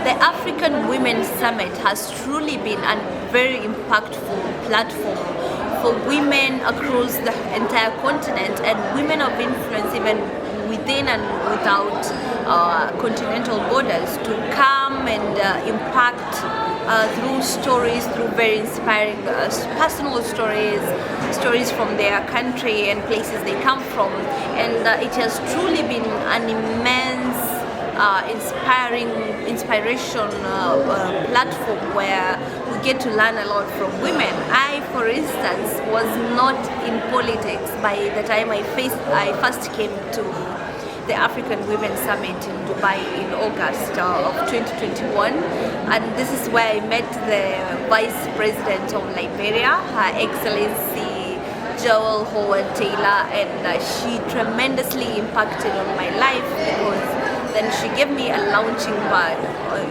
The African Women's Summit has truly been a very impactful platform for women across the entire continent and women of influence even within and without continental borders to come and impact through stories, through very inspiring personal stories from their country and places they come from. And it has truly been an immense inspiration platform where we get to learn a lot from women. I, for instance, was not in politics by the time I first came to the African Women's Summit in Dubai in August of 2021, and this is where I met the Vice President of Liberia, Her Excellency Joel Howard Taylor, and she tremendously impacted on my life because then she gave me a launching pad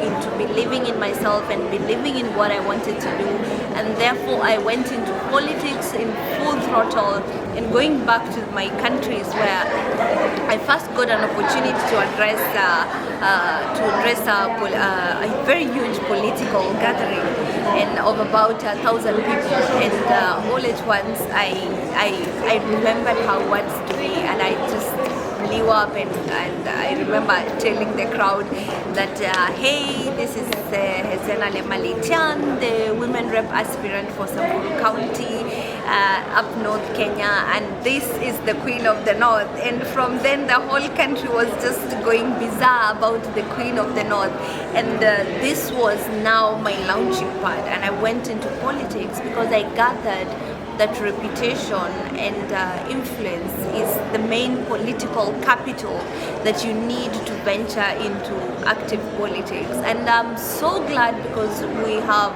into believing in myself and believing in what I wanted to do, and therefore I went into politics in full throttle and going back to my countries where I first got an opportunity to address a very huge political gathering and of about 1,000 people, and all at once I remembered her words to me, and I just blew up, and I remember telling the crowd that hey, this is Hezena Lemalitian, the women rep aspirant for Samburu County up north Kenya, and this is the Queen of the North. And from then the whole country was just going bizarre about the Queen of the North, and this was now my launching pad, and I went into politics because I gathered that reputation and influence is the main political capital that you need to venture into active politics. And I'm so glad because we have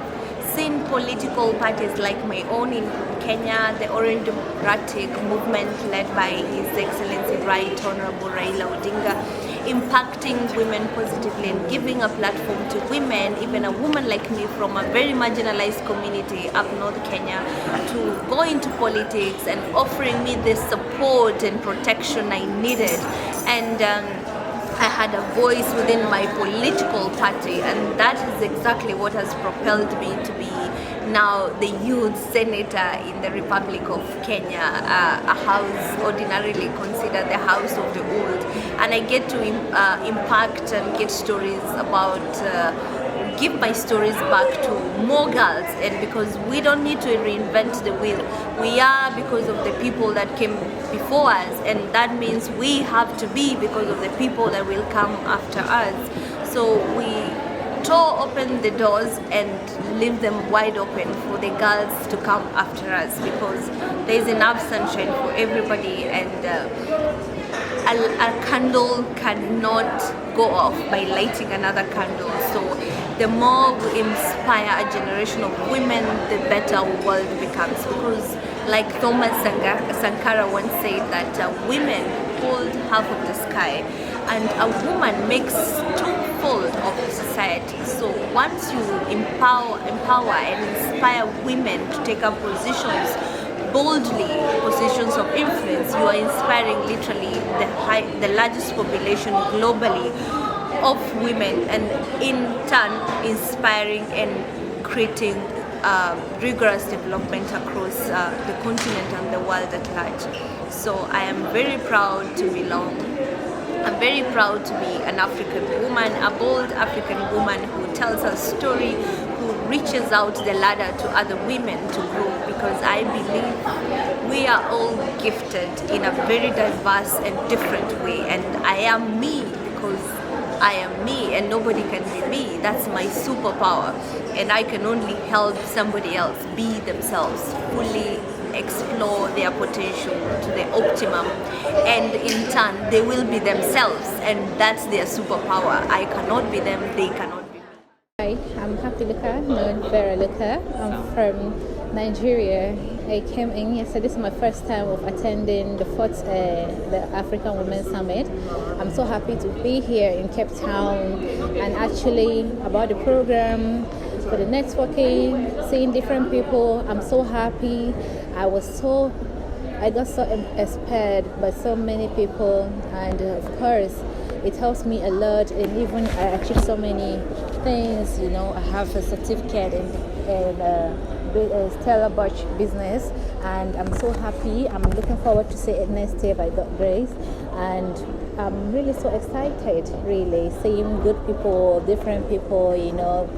seen political parties like my own in Kenya, the Orange Democratic Movement led by His Excellency Right Honorable Raila Odinga, impacting women positively and giving a platform to women, even a woman like me from a very marginalized community up north Kenya, to go into politics and offering me the support and protection I needed. And I had a voice within my political party, and that is exactly what has propelled me to be now the youth senator in the Republic of Kenya, a house ordinarily considered the house of the old. And I get to impact and get stories about give my stories back to more girls, and because we don't need to reinvent the wheel, we are because of the people that came before us, and that means we have to be because of the people that will come after us. So we tore open the doors and leave them wide open for the girls to come after us, because there is enough sunshine for everybody, and a candle cannot go off by lighting another candle. So the more we inspire a generation of women, the better our world becomes. Because like Thomas Sankara once said that women hold half of the sky, and a woman makes two-fold of the society. So once you empower and inspire women to take up positions boldly, positions of influence, you are inspiring literally the largest population globally of women, and in turn inspiring and creating rigorous development across the continent and the world at large. So I am very proud to belong. I'm very proud to be an African woman, a bold African woman who tells her story, who reaches out the ladder to other women to grow, because I believe we are all gifted in a very diverse and different way, and I am me because I am me and nobody can be me. That's my superpower, and I can only help somebody else be themselves, fully explore their potential to the optimum, and in turn they will be themselves, and that's their superpower. I cannot be them, they cannot be me. Hi, I'm Happy Luka, known Vera Luka. I'm from Nigeria. I came in yesterday. This is my first time of attending the African Women's Summit. I'm so happy to be here in Cape Town, and actually about the program, for the networking, seeing different people. I'm so happy. I got so inspired by so many people, and of course it helps me a lot, and even I achieved so many things. You know, I have a certificate in Stella Butch business, and I'm so happy. I'm looking forward to see it next year by God's grace, and I'm really so excited, really seeing good people, different people, you know,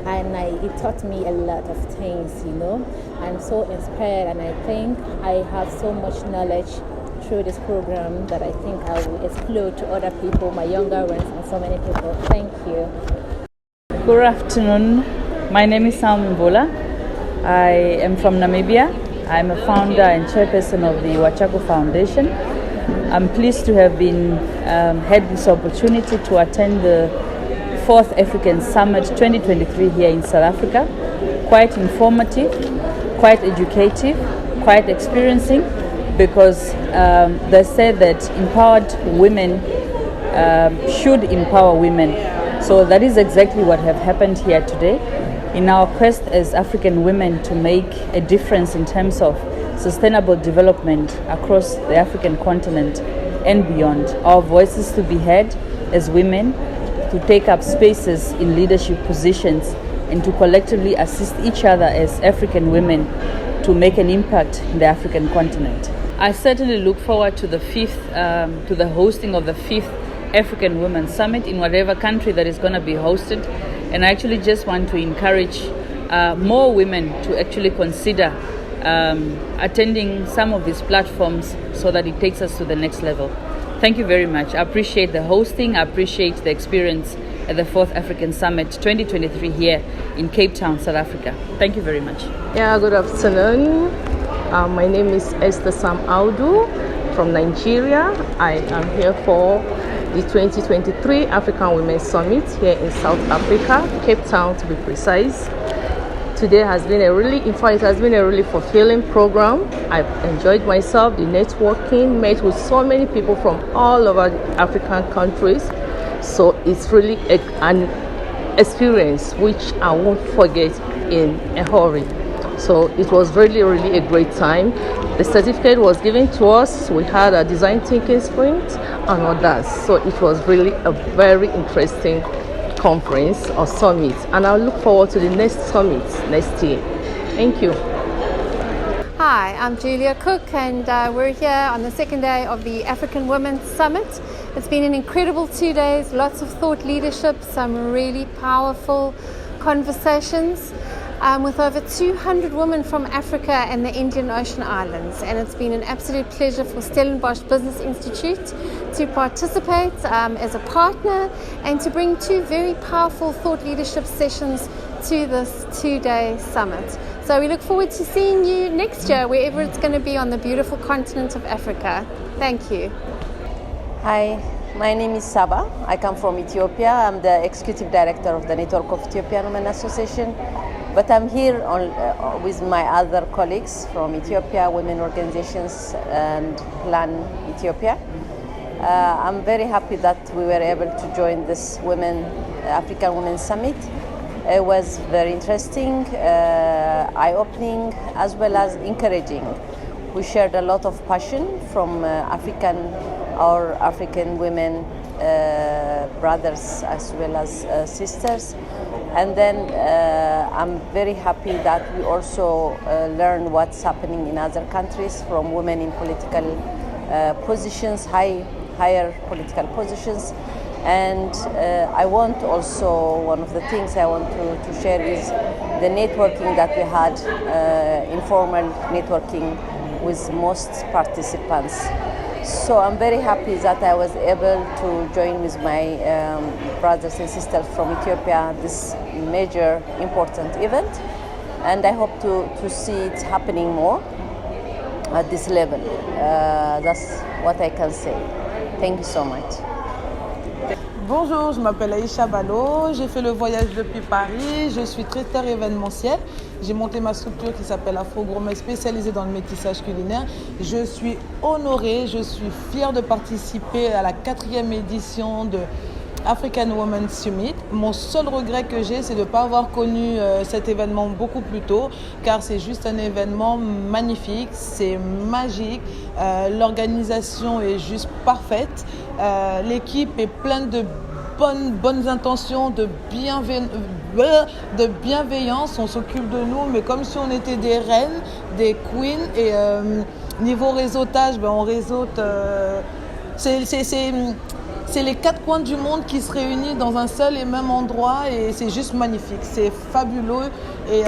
and it taught me a lot of things, you know. I'm so inspired, and I think I have so much knowledge through this program that I think I will explore to other people, my younger ones, and so many people. Thank you. Good afternoon. My name is Salmi Mbola. I am from Namibia. I'm a founder and chairperson of the Wachaku Foundation. I'm pleased to have had this opportunity to attend the 4th African Summit 2023 here in South Africa. Quite informative, quite educative, quite experiencing, because they say that empowered women should empower women. So that is exactly what have happened here today. In our quest as African women to make a difference in terms of sustainable development across the African continent and beyond, our voices to be heard as women, to take up spaces in leadership positions, and to collectively assist each other as African women to make an impact in the African continent. I certainly look forward to the hosting of the 5th African Women's Summit in whatever country that is going to be hosted. And I actually just want to encourage more women to actually consider attending some of these platforms so that it takes us to the next level. Thank you very much. I appreciate the hosting. I appreciate the experience at the 4th African Summit 2023 here in Cape Town, South Africa. Thank you very much. Yeah, good afternoon. My name is Esther Sam Audu from Nigeria. I am here for the 2023 African Women's Summit here in South Africa, Cape Town to be precise. Today has been a really fulfilling program. I've enjoyed myself, the networking, met with so many people from all over the African countries. So it's really an experience which I won't forget in a hurry. So it was really a great time. The certificate was given to us. We had a design thinking sprint and others. So it was really a very interesting conference or summit, and I'll look forward to the next summit next year. Thank you. Hi, I'm Julia Cook, and we're here on the second day of the African Women's Summit. It's been an incredible 2 days, lots of thought leadership, some really powerful conversations with over 200 women from Africa and the Indian Ocean Islands. And it's been an absolute pleasure for Stellenbosch Business Institute to participate as a partner and to bring 2 very powerful thought leadership sessions to this 2-day summit. So we look forward to seeing you next year, wherever it's going to be on the beautiful continent of Africa. Thank you. Hi, my name is Saba. I come from Ethiopia. I'm the executive director of the Network of Ethiopian Women Association. But I'm here with my other colleagues from Ethiopia, women organizations and Plan Ethiopia. I'm very happy that we were able to join this African Women's Summit. It was very interesting, eye-opening, as well as encouraging. We shared a lot of passion from our African women, brothers as well as sisters. And then I'm very happy that we also learn what's happening in other countries from women in political positions, higher political positions. And one of the things I want to share is the networking that we had, informal networking with most participants. So I'm very happy that I was able to join with my brothers and sisters from Ethiopia this major important event, and I hope to see it happening more at this level. That's what I can say. Thank you so much. Bonjour, je m'appelle Aïcha Balo, j'ai fait le voyage depuis Paris, je suis traiteur événementiel. J'ai monté ma structure qui s'appelle Afro Gourmet, spécialisée dans le métissage culinaire. Je suis honorée, je suis fière de participer à la 4e édition de African Women's Summit. Mon seul regret que j'ai, c'est de ne pas avoir connu cet événement beaucoup plus tôt, car c'est juste un événement magnifique, c'est magique, l'organisation est juste parfaite. L'équipe est pleine de bonnes intentions, de bienveillance. On s'occupe de nous, mais comme si on était des reines, des queens. Et niveau réseautage, on réseaute. C'est les 4 coins du monde qui se réunissent dans un seul et même endroit et c'est juste magnifique, c'est fabuleux et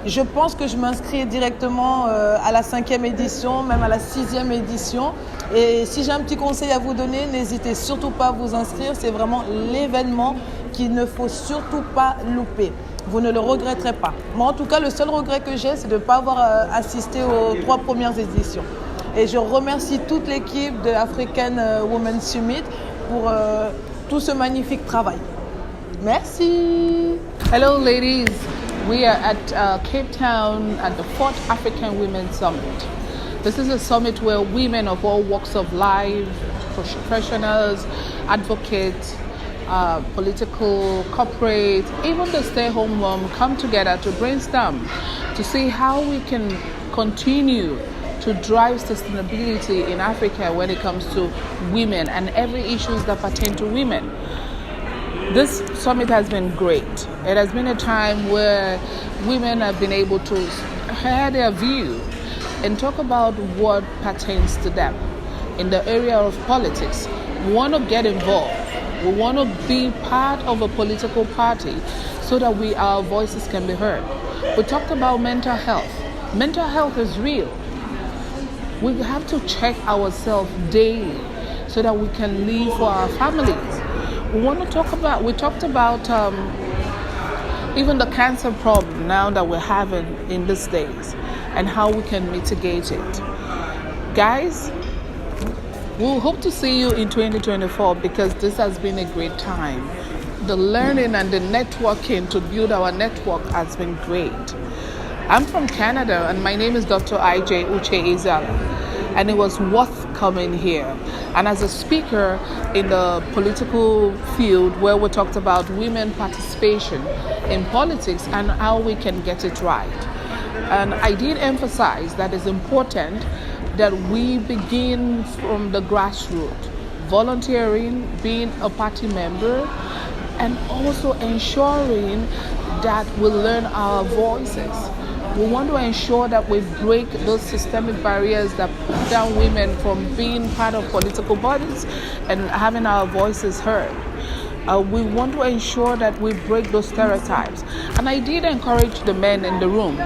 je pense que je m'inscris directement à la 5e édition, même à la 6e édition et si j'ai un petit conseil à vous donner, n'hésitez surtout pas à vous inscrire, c'est vraiment l'événement qu'il ne faut surtout pas louper. Vous ne le regretterez pas. Moi en tout cas, le seul regret que j'ai, c'est de ne pas avoir assisté aux 3 premières éditions. Et je remercie toute l'équipe de African Women Summit pour tout ce magnifique travail. Merci. Hello ladies, we are at Cape Town at the 4th African Women Summit. This is a summit where women of all walks of life, professionals, advocates, political, corporate, even the stay-home mom come together to brainstorm to see how we can continue to drive sustainability in Africa when it comes to women and every issues that pertain to women. This summit has been great. It has been a time where women have been able to share their view and talk about what pertains to them in the area of politics. We want to get involved. We want to be part of a political party so that our voices can be heard. We talked about mental health. Mental health is real. We have to check ourselves daily so that we can live for our families. We talked about even the cancer problem now that we're having in these days and how we can mitigate it. Guys, we'll hope to see you in 2024 because this has been a great time. The learning and the networking to build our network has been great. I'm from Canada and my name is Dr. I.J. Uche Izala, and it was worth coming here. And as a speaker in the political field where we talked about women participation in politics and how we can get it right. And I did emphasize that it's important that we begin from the grassroots, volunteering, being a party member, and also ensuring that we learn our voices. We want to ensure that we break those systemic barriers that put down women from being part of political bodies and having our voices heard. We want to ensure that we break those stereotypes. And I did encourage the men in the room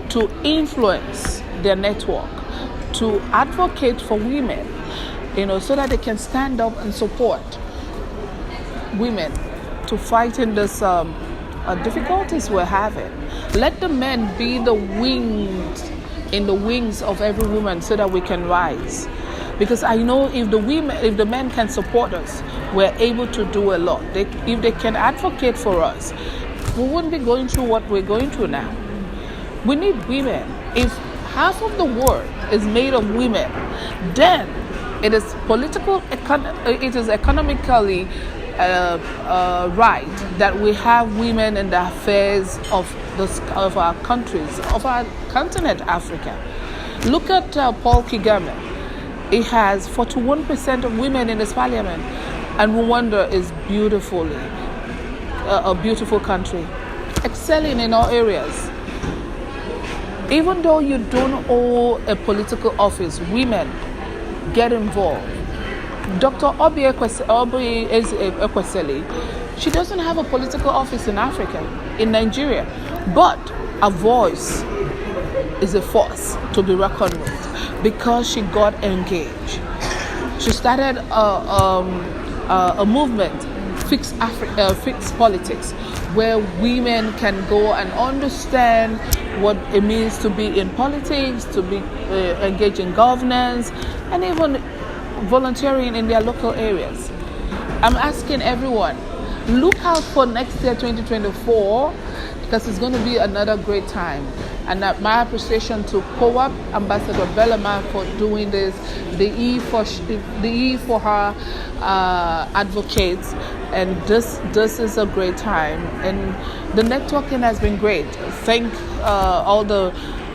to influence their network, to advocate for women, so that they can stand up and support women to fight in this difficulties we're having. Let the men be the wings of every woman so that we can rise. Because I know if the men can support us, we're able to do a lot. If they can advocate for us, we wouldn't be going through what we're going through now. We need women. If half of the world is made of women, then it is economically right that we have women in the affairs of our countries, of our continent, Africa. Look at Paul Kagame. He has 41% of women in his parliament, and Rwanda is beautifully a beautiful country, excelling in all areas. Even though you don't hold a political office, women get involved. Dr. Obi Ekwesili, she doesn't have a political office in Africa, in Nigeria, but her voice is a force to be reckoned with because she got engaged. She started a movement, Fix Politics, where women can go and understand what it means to be in politics, to be engaged in governance, and even volunteering in their local areas. I'm asking everyone, look out for next year 2024 because it's going to be another great time. And my appreciation to Co-op Ambassador Bellama for doing this, the E for her advocates, and this is a great time. And the networking has been great. Thank all the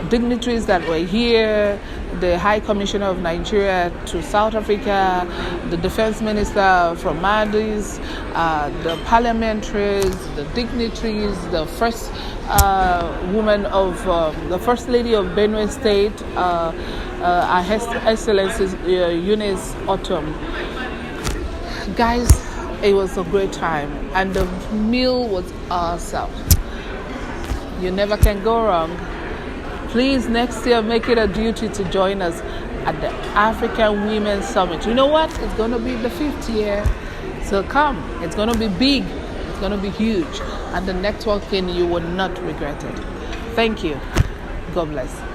dignitaries that were here, the High Commissioner of Nigeria to South Africa, the Defense Minister from Maldives, the parliamentaries, the dignitaries, the first woman of the First Lady of Benue State, Her Excellency Eunice Autumn. Guys, it was a great time, and the meal was awesome. You never can go wrong. Please, next year, make it a duty to join us at the African Women's Summit. You know what? It's going to be the 5th year. So come. It's going to be big. It's going to be huge. And the networking, you will not regret it. Thank you. God bless.